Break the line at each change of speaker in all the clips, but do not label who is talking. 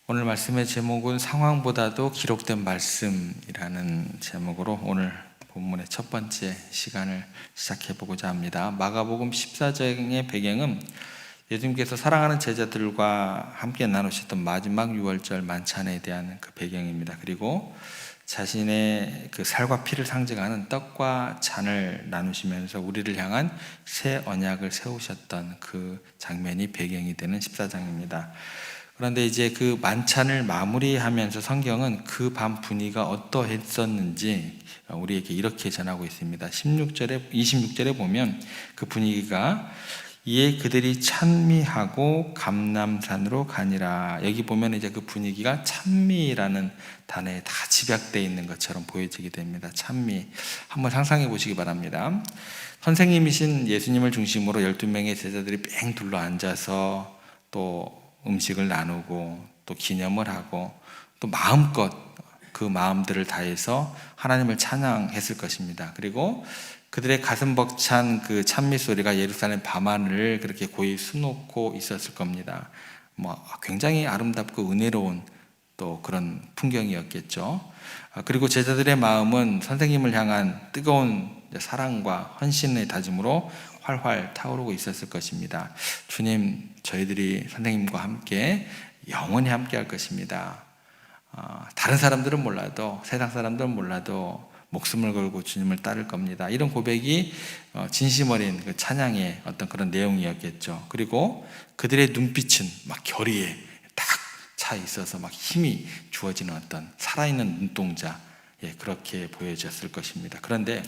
오늘 말씀의 제목은 상황보다도 기록된 말씀이라는 제목으로 오늘 본문의 첫 번째 시간을 시작해 보고자 합니다. 마가복음 14장의 배경은 예수님께서 사랑하는 제자들과 함께 나누셨던 마지막 유월절 만찬에 대한 그 배경입니다. 그리고 자신의 그 살과 피를 상징하는 떡과 잔을 나누시면서 우리를 향한 새 언약을 세우셨던 그 장면이 배경이 되는 14장입니다. 그런데 이제 그 만찬을 마무리하면서 성경은 그 밤 분위기가 어떠했었는지 우리에게 이렇게 전하고 있습니다. 26절에 보면 그 분위기가 이에 그들이 찬미하고 감람산으로 가니라. 여기 보면 이제 그 분위기가 찬미라는 단어에 다 집약되어 있는 것처럼 보여지게 됩니다. 찬미. 한번 상상해 보시기 바랍니다. 선생님이신 예수님을 중심으로 12명의 제자들이 뺑 둘러 앉아서 또 음식을 나누고 또 기념을 하고 또 마음껏 그 마음들을 다해서 하나님을 찬양했을 것입니다. 그리고 그들의 가슴 벅찬 그 찬미 소리가 예루살렘 밤하늘을 그렇게 고이 수놓고 있었을 겁니다. 굉장히 아름답고 은혜로운 또 그런 풍경이었겠죠. 그리고 제자들의 마음은 선생님을 향한 뜨거운 사랑과 헌신의 다짐으로 활활 타오르고 있었을 것입니다. 주님, 저희들이 선생님과 함께 영원히 함께 할 것입니다. 다른 사람들은 몰라도, 세상 사람들은 몰라도 목숨을 걸고 주님을 따를 겁니다. 이런 고백이 진심 어린 그 찬양의 어떤 그런 내용이었겠죠. 그리고 그들의 눈빛은 막 결의에 딱 차 있어서 막 힘이 주어지는 어떤 살아있는 눈동자, 그렇게 보여졌을 것입니다. 그런데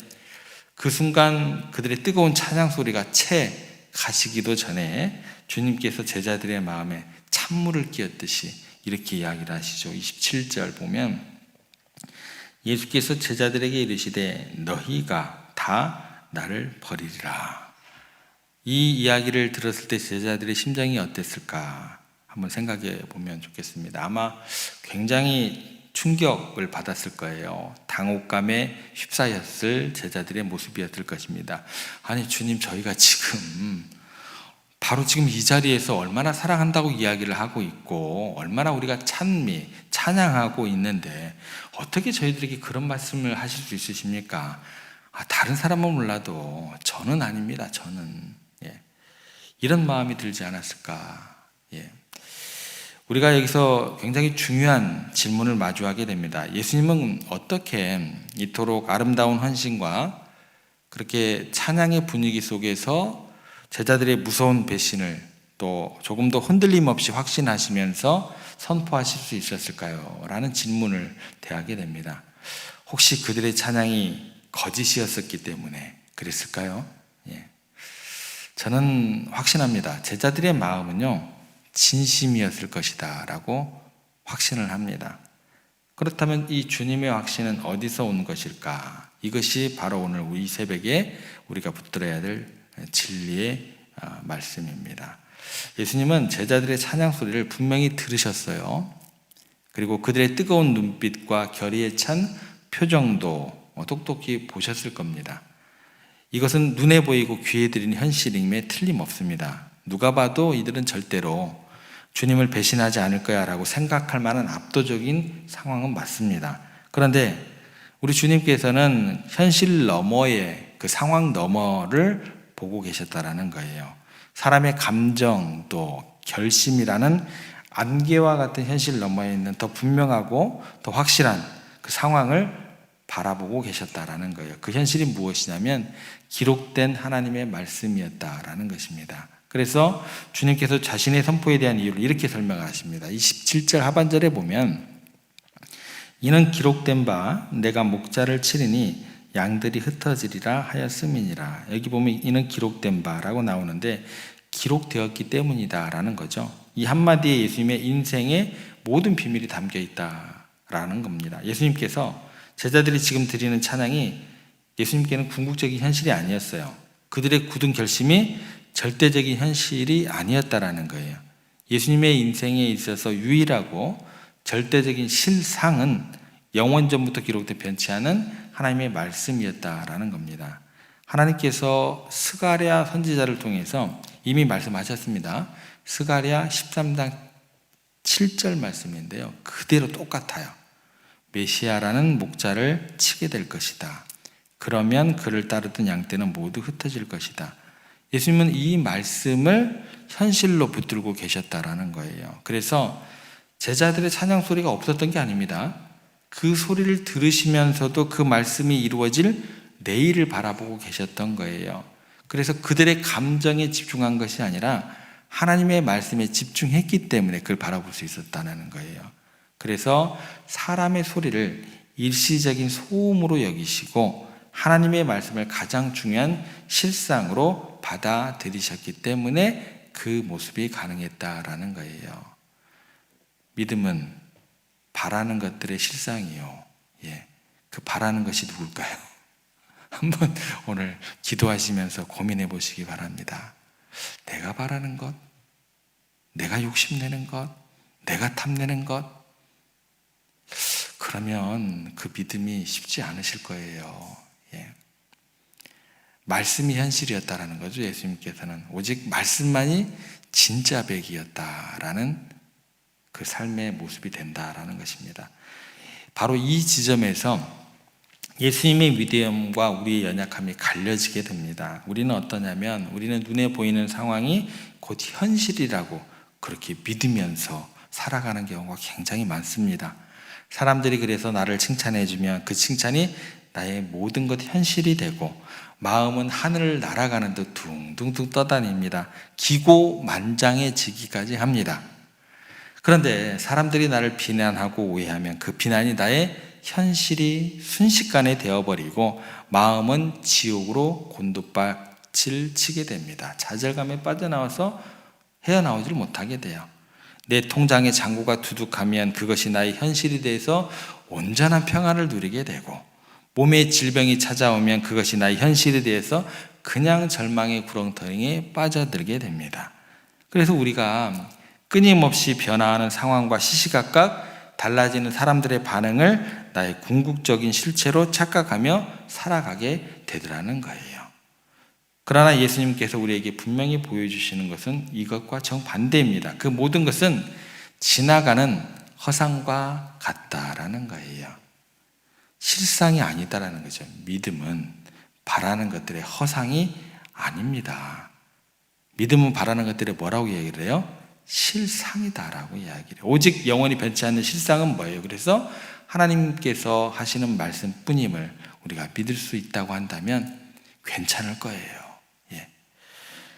그 순간 그들의 뜨거운 찬양 소리가 채 가시기도 전에 주님께서 제자들의 마음에 찬물을 끼얹듯이 이렇게 이야기를 하시죠. 27절 보면 예수께서 제자들에게 이르시되 너희가 다 나를 버리리라. 이 이야기를 들었을 때 제자들의 심정이 어땠을까 한번 생각해 보면 좋겠습니다. 아마 굉장히 충격을 받았을 거예요. 당혹감에 휩싸였을 제자들의 모습이었을 것입니다. 아니 주님, 저희가 바로 지금 이 자리에서 얼마나 사랑한다고 이야기를 하고 있고 얼마나 우리가 찬양하고 있는데 어떻게 저희들에게 그런 말씀을 하실 수 있으십니까? 다른 사람은 몰라도 저는 아닙니다. 저는. 이런 마음이 들지 않았을까? 우리가 여기서 굉장히 중요한 질문을 마주하게 됩니다. 예수님은 어떻게 이토록 아름다운 헌신과 그렇게 찬양의 분위기 속에서 제자들의 무서운 배신을 또 조금도 흔들림 없이 확신하시면서 선포하실 수 있었을까요? 라는 질문을 대하게 됩니다. 혹시 그들의 찬양이 거짓이었었기 때문에 그랬을까요? 저는 확신합니다. 제자들의 마음은요, 진심이었을 것이다 라고 확신을 합니다. 그렇다면 이 주님의 확신은 어디서 온 것일까? 이것이 바로 오늘 우리 새벽에 우리가 붙들어야 될 진리의 말씀입니다. 예수님은 제자들의 찬양 소리를 분명히 들으셨어요. 그리고 그들의 뜨거운 눈빛과 결의에 찬 표정도 똑똑히 보셨을 겁니다. 이것은 눈에 보이고 귀에 들리는 현실임에 틀림없습니다. 누가 봐도 이들은 절대로 주님을 배신하지 않을 거야 라고 생각할 만한 압도적인 상황은 맞습니다. 그런데 우리 주님께서는 현실 너머의 그 상황 너머를 보고 계셨다라는 거예요. 사람의 감정 또 결심이라는 안개와 같은 현실 너머에 있는 더 분명하고 더 확실한 그 상황을 바라보고 계셨다라는 거예요. 그 현실이 무엇이냐면 기록된 하나님의 말씀이었다라는 것입니다. 그래서 주님께서 자신의 선포에 대한 이유를 이렇게 설명하십니다. 27절 하반절에 보면 이는 기록된 바 내가 목자를 치리니 양들이 흩어지리라 하였음이니라. 여기 보면 이는 기록된 바라고 나오는데 기록되었기 때문이다라는 거죠. 이 한마디에 예수님의 인생의 모든 비밀이 담겨 있다라는 겁니다. 예수님께서 제자들이 지금 드리는 찬양이 예수님께는 궁극적인 현실이 아니었어요. 그들의 굳은 결심이 절대적인 현실이 아니었다라는 거예요. 예수님의 인생에 있어서 유일하고 절대적인 실상은 영원전부터 기록된 변치 않은 하나님의 말씀이었다라는 겁니다. 하나님께서 스가랴 선지자를 통해서 이미 말씀하셨습니다. 스가랴 13장 7절 말씀인데요. 그대로 똑같아요. 메시아라는 목자를 치게 될 것이다. 그러면 그를 따르던 양떼는 모두 흩어질 것이다. 예수님은 이 말씀을 현실로 붙들고 계셨다라는 거예요. 그래서 제자들의 찬양 소리가 없었던 게 아닙니다. 그 소리를 들으시면서도 그 말씀이 이루어질 내일을 바라보고 계셨던 거예요. 그래서 그들의 감정에 집중한 것이 아니라 하나님의 말씀에 집중했기 때문에 그걸 바라볼 수 있었다는 거예요. 그래서 사람의 소리를 일시적인 소음으로 여기시고 하나님의 말씀을 가장 중요한 실상으로 받아들이셨기 때문에 그 모습이 가능했다라는 거예요. 믿음은 바라는 것들의 실상이요. 그 바라는 것이 누굴까요? 한번 오늘 기도하시면서 고민해 보시기 바랍니다. 내가 바라는 것, 내가 욕심내는 것, 내가 탐내는 것, 그러면 그 믿음이 쉽지 않으실 거예요. 말씀이 현실이었다라는 거죠. 예수님께서는 오직 말씀만이 진짜 백이었다라는 그 삶의 모습이 된다라는 것입니다. 바로 이 지점에서 예수님의 위대함과 우리의 연약함이 갈려지게 됩니다. 우리는 어떠냐면 우리는 눈에 보이는 상황이 곧 현실이라고 그렇게 믿으면서 살아가는 경우가 굉장히 많습니다. 사람들이 그래서 나를 칭찬해주면 그 칭찬이 나의 모든 것 현실이 되고 마음은 하늘을 날아가는 듯 둥둥둥 떠다닙니다. 기고만장해지기까지 합니다. 그런데 사람들이 나를 비난하고 오해하면 그 비난이 나의 현실이 순식간에 되어버리고 마음은 지옥으로 곤두박질 치게 됩니다. 좌절감에 빠져나와서 헤어나오질 못하게 돼요. 내 통장에 잔고가 두둑하면 그것이 나의 현실이 돼서 온전한 평안을 누리게 되고 몸에 질병이 찾아오면 그것이 나의 현실이 돼서 그냥 절망의 구렁텅이에 빠져들게 됩니다. 그래서 우리가 끊임없이 변화하는 상황과 시시각각 달라지는 사람들의 반응을 나의 궁극적인 실체로 착각하며 살아가게 되더라는 거예요. 그러나 예수님께서 우리에게 분명히 보여주시는 것은 이것과 정반대입니다. 그 모든 것은 지나가는 허상과 같다라는 거예요. 실상이 아니다라는 거죠. 믿음은 바라는 것들의 허상이 아닙니다. 믿음은 바라는 것들의 뭐라고 이야기를 해요? 실상이다라고 이야기를 해요. 오직 영원히 변치 않는 실상은 뭐예요? 그래서 하나님께서 하시는 말씀뿐임을 우리가 믿을 수 있다고 한다면 괜찮을 거예요.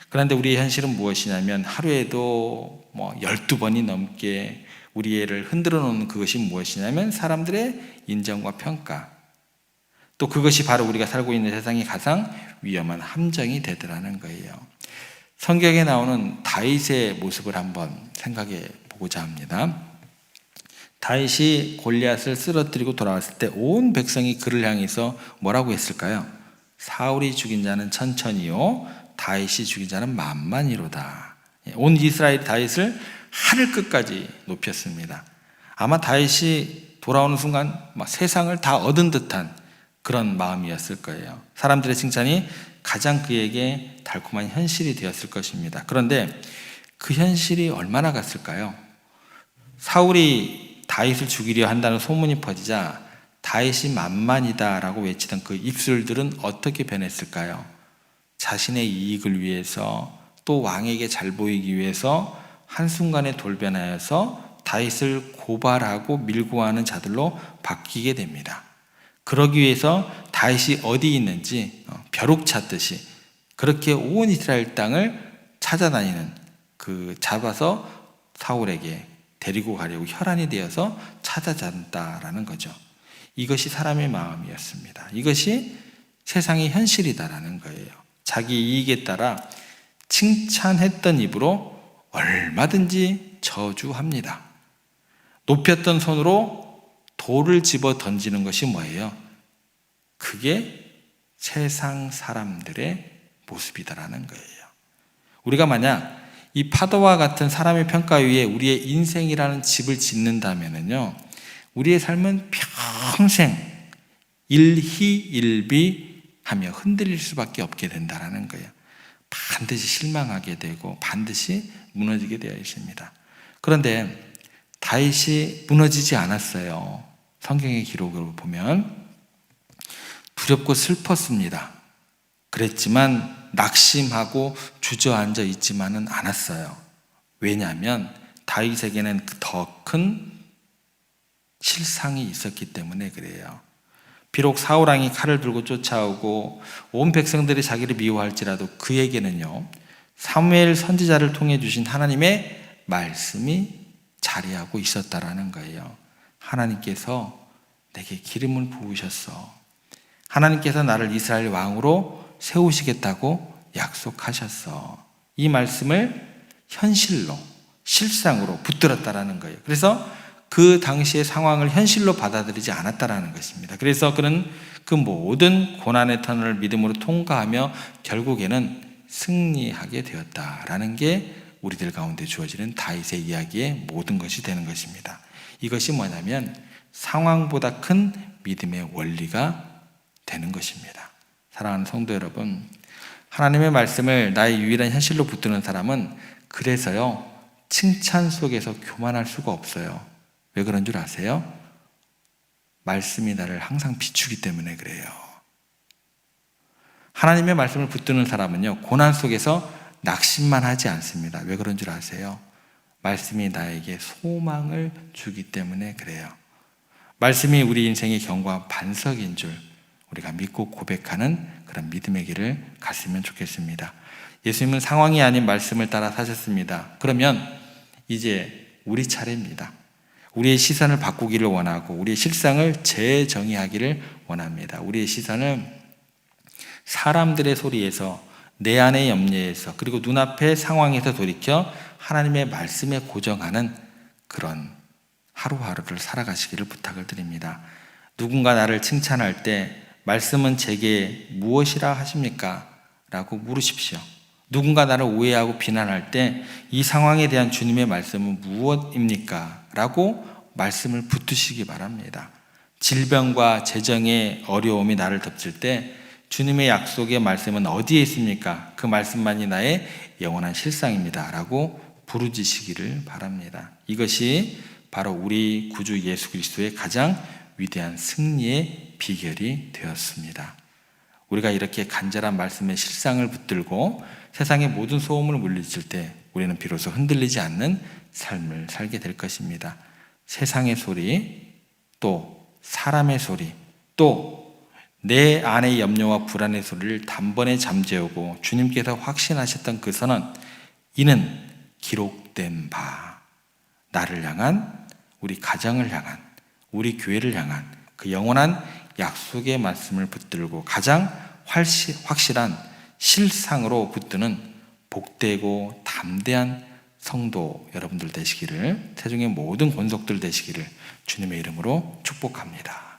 그런데 우리의 현실은 무엇이냐면 하루에도 12번이 넘게 우리 애를 흔들어 놓는 그것이 무엇이냐면 사람들의 인정과 평가, 또 그것이 바로 우리가 살고 있는 세상의 가장 위험한 함정이 되더라는 거예요. 성경에 나오는 다윗의 모습을 한번 생각해 보고자 합니다. 다윗이 골리앗을 쓰러뜨리고 돌아왔을 때 온 백성이 그를 향해서 뭐라고 했을까요? 사울이 죽인 자는 천천히요 다윗이 죽인 자는 만만이로다. 온 이스라엘이 다윗을 하늘 끝까지 높였습니다. 아마 다윗이 돌아오는 순간 세상을 다 얻은 듯한 그런 마음이었을 거예요. 사람들의 칭찬이 가장 그에게 달콤한 현실이 되었을 것입니다. 그런데 그 현실이 얼마나 갔을까요? 사울이 다윗을 죽이려 한다는 소문이 퍼지자 다윗이 만만이다라고 외치던 그 입술들은 어떻게 변했을까요? 자신의 이익을 위해서 또 왕에게 잘 보이기 위해서 한순간에 돌변하여서 다윗을 고발하고 밀고 가는 자들로 바뀌게 됩니다. 그러기 위해서 다윗이 어디 있는지 벼룩 찾듯이 그렇게 온 이스라엘 땅을 찾아다니는 잡아서 사울에게 데리고 가려고 혈안이 되어서 찾아간다라는 거죠. 이것이 사람의 마음이었습니다. 이것이 세상의 현실이다라는 거예요. 자기 이익에 따라 칭찬했던 입으로 얼마든지 저주합니다. 높였던 손으로 돌을 집어 던지는 것이 뭐예요? 그게 세상 사람들의 모습이다라는 거예요. 우리가 만약 이 파도와 같은 사람의 평가 위에 우리의 인생이라는 집을 짓는다면요, 우리의 삶은 평생 일희일비하며 흔들릴 수밖에 없게 된다는 거예요. 반드시 실망하게 되고 반드시 무너지게 되어 있습니다. 그런데 다윗이 무너지지 않았어요. 성경의 기록을 보면 두렵고 슬펐습니다. 그랬지만 낙심하고 주저앉아 있지만은 않았어요. 왜냐하면 다윗에게는 더 큰 실상이 있었기 때문에 그래요. 비록 사울왕이 칼을 들고 쫓아오고 온 백성들이 자기를 미워할지라도 그에게는요, 사무엘 선지자를 통해 주신 하나님의 말씀이 자리하고 있었다라는 거예요. 하나님께서 내게 기름을 부으셨어. 하나님께서 나를 이스라엘 왕으로 세우시겠다고 약속하셨어. 이 말씀을 현실로, 실상으로 붙들었다라는 거예요. 그래서 그 당시의 상황을 현실로 받아들이지 않았다라는 것입니다. 그래서 그는 그 모든 고난의 터널을 믿음으로 통과하며 결국에는 승리하게 되었다라는 게 우리들 가운데 주어지는 다윗의 이야기의 모든 것이 되는 것입니다. 이것이 뭐냐면 상황보다 큰 믿음의 원리가 되는 것입니다. 사랑하는 성도 여러분, 하나님의 말씀을 나의 유일한 현실로 붙드는 사람은 그래서요, 칭찬 속에서 교만할 수가 없어요. 왜 그런 줄 아세요? 말씀이 나를 항상 비추기 때문에 그래요. 하나님의 말씀을 붙드는 사람은요, 고난 속에서 낙심만 하지 않습니다. 왜 그런 줄 아세요? 말씀이 나에게 소망을 주기 때문에 그래요. 말씀이 우리 인생의 견고한 반석인 줄 우리가 믿고 고백하는 그런 믿음의 길을 갔으면 좋겠습니다. 예수님은 상황이 아닌 말씀을 따라 사셨습니다. 그러면 이제 우리 차례입니다. 우리의 시선을 바꾸기를 원하고 우리의 실상을 재정의하기를 원합니다. 우리의 시선을 사람들의 소리에서, 내 안의 염려에서, 그리고 눈앞의 상황에서 돌이켜 하나님의 말씀에 고정하는 그런 하루하루를 살아가시기를 부탁을 드립니다. 누군가 나를 칭찬할 때 말씀은 제게 무엇이라 하십니까? 라고 물으십시오. 누군가 나를 오해하고 비난할 때 이 상황에 대한 주님의 말씀은 무엇입니까? 라고 말씀을 붙드시기 바랍니다. 질병과 재정의 어려움이 나를 덮칠 때 주님의 약속의 말씀은 어디에 있습니까? 그 말씀만이 나의 영원한 실상입니다. 라고 부르짖으시기를 바랍니다. 이것이 바로 우리 구주 예수 그리스도의 가장 위대한 승리의 비결이 되었습니다. 우리가 이렇게 간절한 말씀의 실상을 붙들고 세상의 모든 소음을 물리칠 때 우리는 비로소 흔들리지 않는 삶을 살게 될 것입니다. 세상의 소리, 또 사람의 소리, 또 내 안의 염려와 불안의 소리를 단번에 잠재우고 주님께서 확신하셨던 그 선언, 이는 기록된 바, 나를 향한, 우리 가정을 향한, 우리 교회를 향한 그 영원한 약속의 말씀을 붙들고 가장 확실한 실상으로 붙드는 복되고 담대한 성도 여러분들 되시기를, 세종의 모든 권속들 되시기를 주님의 이름으로 축복합니다.